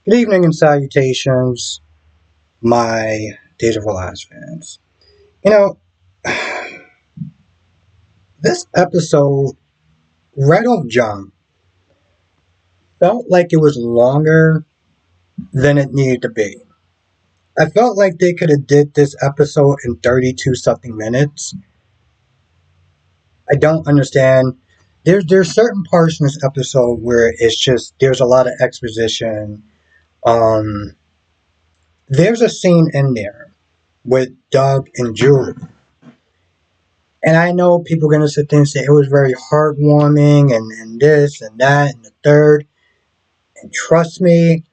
Good evening and salutations, my Days of Our Lives fans. You know, this episode, right off jump, felt like it was longer than it needed to be. I felt like they could have did this episode in 32 something minutes. I don't understand. There's certain parts in this episode where it's just there's a lot of exposition. Um, there's a scene in there with Doug and Julie. And I know people are going to sit there and say it was very heartwarming and this and that and the third. And trust me,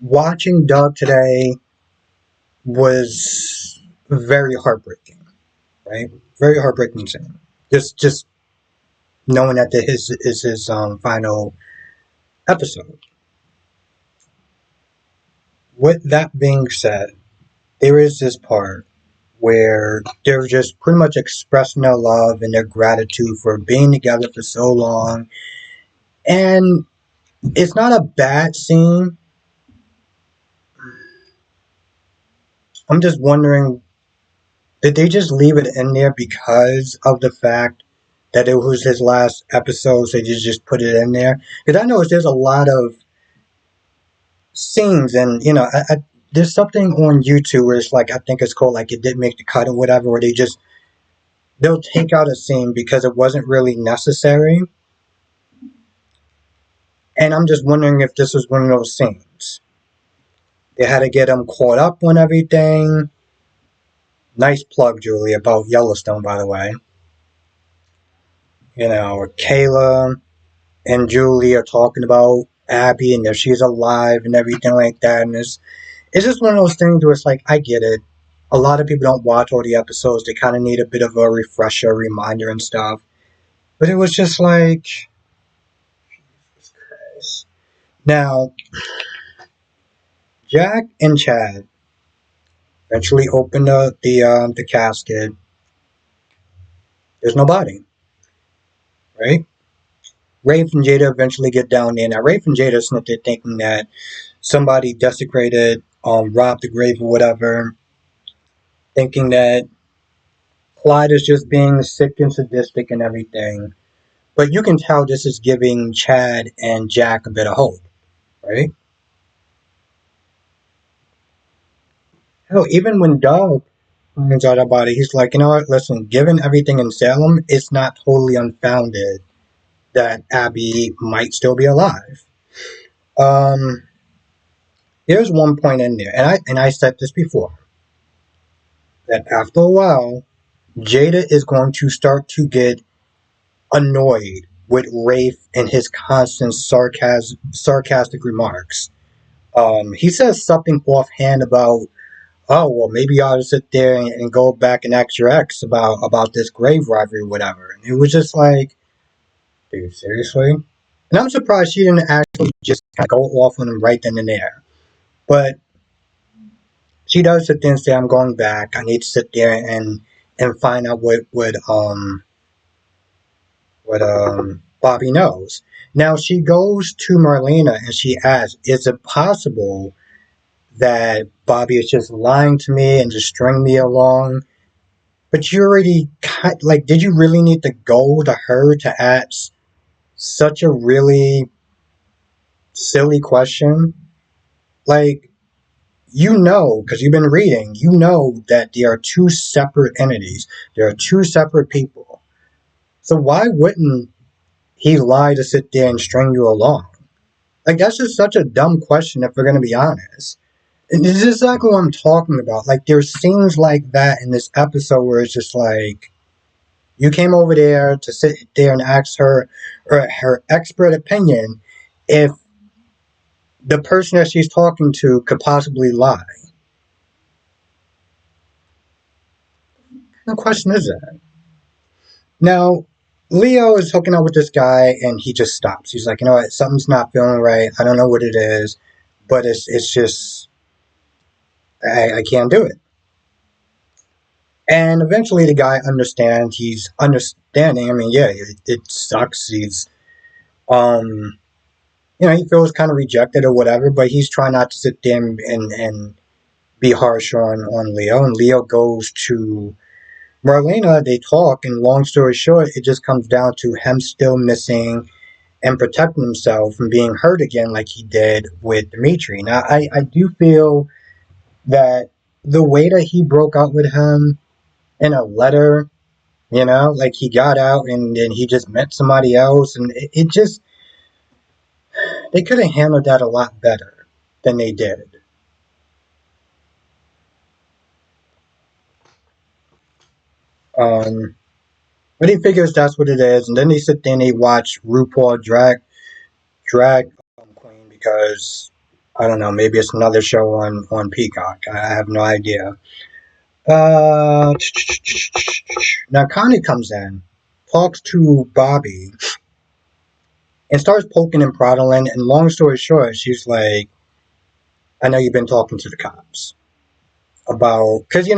watching Doug today was very heartbreaking, right? Very heartbreaking scene. Just knowing that this is his final episode. With that being said, there is this part where they're just pretty much expressing their love and their gratitude for being together for so long. And it's not a bad scene. I'm just wondering, did they just leave it in there because of the fact that it was his last episode, so they just put it in there? Because I know there's a lot of scenes, and there's something on YouTube where it's like I think it's called like it didn't make the cut or whatever, where they'll take out a scene because it wasn't really necessary, and I'm just wondering if this was one of those scenes. They had to get him caught up on everything. Nice plug, Julie, about Yellowstone, by the way. Kayla and Julie are talking about Abby and if she's alive and everything like that. And it's just one of those things where it's like, I get it. A lot of people don't watch all the episodes. They kind of need a bit of a refresher, reminder, and stuff. But it was just like, now, Jack and Chad eventually open the casket. There's no body, right? Rafe and Jada eventually get down there. Now, Rafe and Jada are sitting there thinking that somebody desecrated, robbed the grave or whatever, thinking that Clyde is just being sick and sadistic and everything. But you can tell this is giving Chad and Jack a bit of hope, right? Hell, even when Doug finds out about it, he's like, you know what, listen, given everything in Salem, it's not totally unfounded that Abby might still be alive. Um, there's one point in there, and I said this before, that after a while, Jada is going to start to get annoyed with Rafe and his constant sarcastic remarks. He says something offhand about, oh, well, maybe you ought to sit there and go back and ask your ex about this grave robbery or whatever. And it was just like, dude, seriously? And I'm surprised she didn't actually just go off on him right then and there. But she does sit there and say, I'm going back. I need to sit there and find out what Bobby knows. Now she goes to Marlena and she asks, is it possible that Bobby is just lying to me and just stringing me along? But you already, like, did you really need to go to her to ask such a really silly question? Like, because you've been reading, you know that they are two separate entities. There are two separate people. So why wouldn't he lie to sit there and string you along? Like, that's just such a dumb question if we're going to be honest. And this is exactly what I'm talking about. Like, there's scenes like that in this episode where it's just like, you came over there to sit there and ask her or her expert opinion if the person that she's talking to could possibly lie. The question is that. Now, Leo is hooking up with this guy and he just stops. He's like, you know what, something's not feeling right. I don't know what it is, but it's just, I can't do it. And eventually the guy understands. He's understanding. I mean, yeah, it sucks. Um, he feels kind of rejected or whatever, but he's trying not to sit there and be harsh on Leo. And Leo goes to Marlena, they talk, and long story short, it just comes down to him still missing and protecting himself from being hurt again like he did with Dimitri. Now, I do feel that the way that he broke out with him in a letter, like he got out and then he just met somebody else, and it just, they could have handled that a lot better than they did. Um, but he figures that's what it is, and then they sit there and they watch RuPaul drag Queen because I don't know, maybe it's another show on Peacock. I have no idea. Uh, Now Connie comes in, talks to Bobby, and starts poking and prodding. And long story short, she's like, "I know you've been talking to the cops about because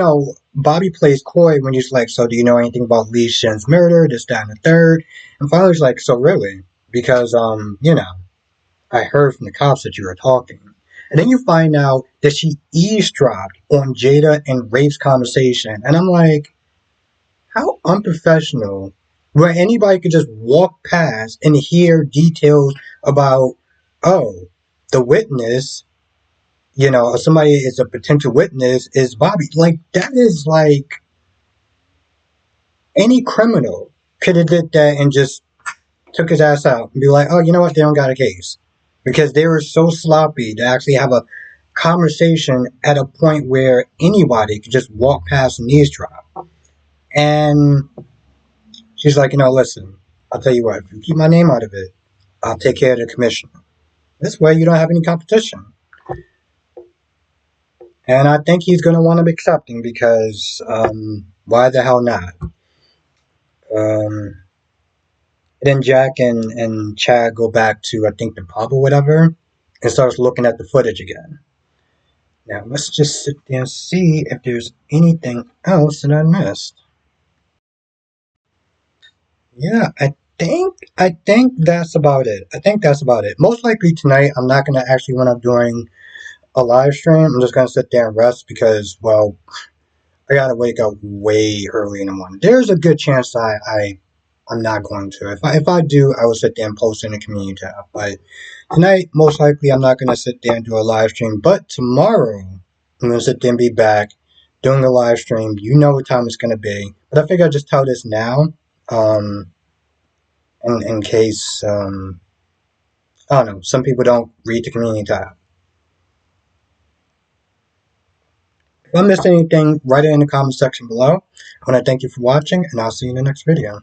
Bobby plays coy when he's like, so do you know anything about Lee Shin's murder? This, that, and the third." And finally, like, "So really? Because I heard from the cops that you were talking." And then you find out that she eavesdropped on Jada and Rafe's conversation. And I'm like, how unprofessional where anybody could just walk past and hear details about, oh, the witness, or somebody is a potential witness is Bobby. Like, that is like any criminal could have did that and just took his ass out and be like, oh, you know what? They don't got a case. Because they were so sloppy to actually have a conversation at a point where anybody could just walk past and eavesdrop. And she's like, listen, I'll tell you what, if you keep my name out of it, I'll take care of the commissioner. This way you don't have any competition. And I think he's going to want to be accepting because why the hell not? Um, then Jack and Chad go back to, I think, the pub or whatever and starts looking at the footage again. Now, let's just sit there and see if there's anything else that I missed. Yeah, I think that's about it. I think that's about it. Most likely tonight, I'm not gonna actually end up doing a live stream. I'm just gonna sit there and rest because, well, I gotta wake up way early in the morning. There's a good chance I'm not going to. If I do, I will sit there and post in the community tab. But tonight, most likely, I'm not gonna sit there and do a live stream. But tomorrow, I'm gonna sit there and be back doing a live stream. You know what time it's gonna be. But I figure I'll just tell this now. Um, in case I don't know, some people don't read the community tab. If I missed anything, write it in the comment section below. I want to thank you for watching, and I'll see you in the next video.